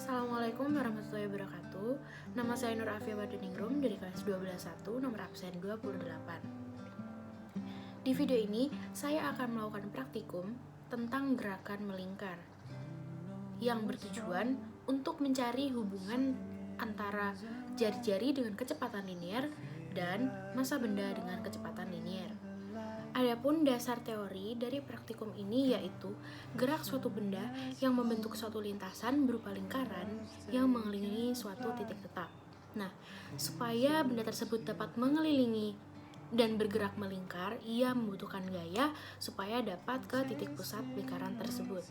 Assalamualaikum warahmatullahi wabarakatuh. Nama saya Nur Afia Badaningrum dari kelas 12.1, nomor absen 28. Di video ini, saya akan melakukan praktikum tentang gerakan melingkar yang bertujuan untuk mencari hubungan antara jari-jari dengan kecepatan linier dan massa benda dengan kecepatan linier. Adapun dasar teori dari praktikum ini yaitu gerak suatu benda yang membentuk suatu lintasan berupa lingkaran yang mengelilingi suatu titik tetap. Nah, supaya benda tersebut dapat mengelilingi dan bergerak melingkar, ia membutuhkan gaya supaya dapat ke titik pusat lingkaran tersebut.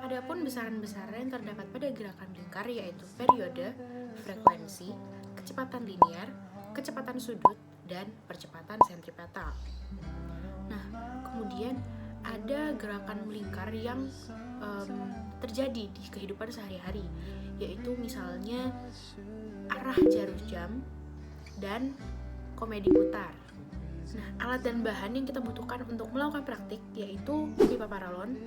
Adapun besaran-besaran yang terdapat pada gerakan lingkar yaitu periode, frekuensi, kecepatan linier, kecepatan sudut, dan percepatan sentripetal. Nah, kemudian ada gerakan melingkar yang terjadi di kehidupan sehari-hari, yaitu misalnya arah jarum jam dan komedi putar. Nah, alat dan bahan yang kita butuhkan untuk melakukan praktik yaitu pipa paralon,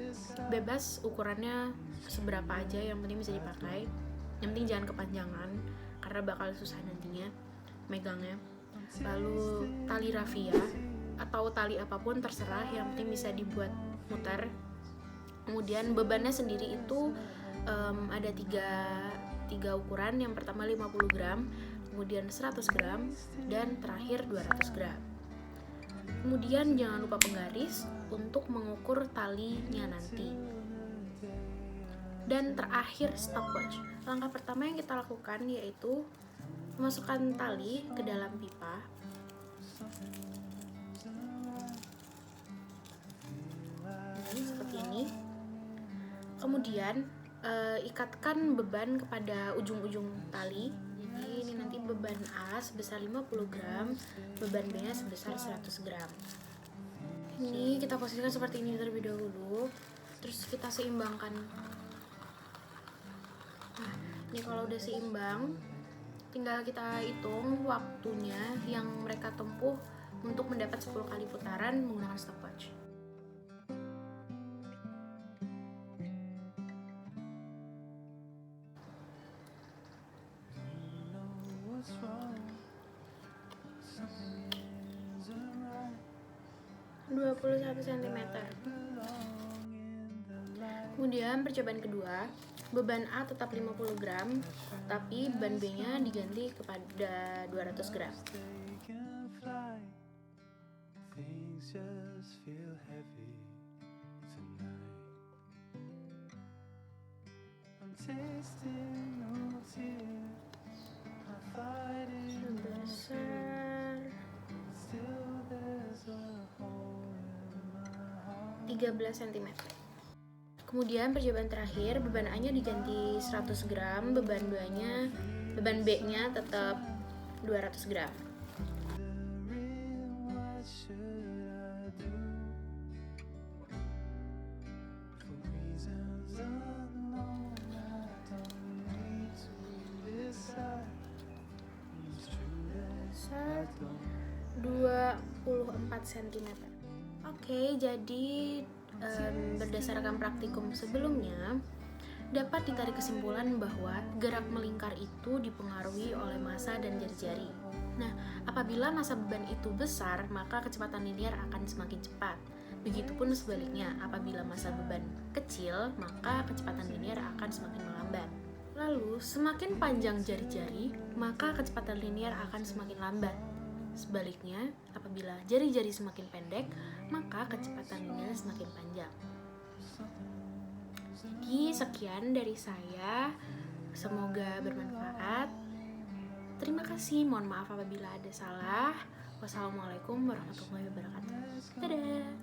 bebas ukurannya seberapa aja, yang penting bisa dipakai. Yang penting jangan kepanjangan karena bakal susah nantinya megangnya. Lalu tali rafia atau tali apapun terserah, yang penting bisa dibuat muter. Kemudian bebannya sendiri itu ada tiga ukuran. Yang pertama 50 gram, kemudian 100 gram, dan terakhir 200 gram. Kemudian jangan lupa penggaris untuk mengukur talinya nanti. Dan terakhir stopwatch. Langkah pertama yang kita lakukan yaitu memasukkan tali ke dalam pipa. Seperti ini. Kemudian ikatkan beban kepada ujung-ujung tali. Jadi ini nanti beban A sebesar 50 gram, beban B nya sebesar 100 gram. Ini kita posisikan seperti ini terlebih dahulu. Terus kita seimbangkan. Nah, ini kalau udah seimbang, tinggal kita hitung waktunya yang mereka tempuh untuk mendapat 10 kali putaran menggunakan stopwatch. (21 cm). Kemudian percobaan kedua, beban A tetap 50 gram, tapi beban B-nya diganti kepada 200 gram. Sebesar 13 cm. Kemudian percobaan terakhir, beban A-nya diganti 100 gram, beban B-nya tetap 200 gram. Besar 24 cm. Oke, jadi berdasarkan praktikum sebelumnya, dapat ditarik kesimpulan bahwa gerak melingkar itu dipengaruhi oleh massa dan jari-jari. Nah, apabila massa beban itu besar, maka kecepatan linier akan semakin cepat. Begitupun sebaliknya, apabila massa beban kecil, maka kecepatan linier akan semakin melambat. Lalu, semakin panjang jari-jari, maka kecepatan linier akan semakin lambat. Sebaliknya, apabila jari-jari semakin pendek, maka kecepatan linier semakin panjang. Jadi sekian dari saya, semoga bermanfaat. Terima kasih, mohon maaf apabila ada salah. Wassalamualaikum warahmatullahi wabarakatuh. Dadah.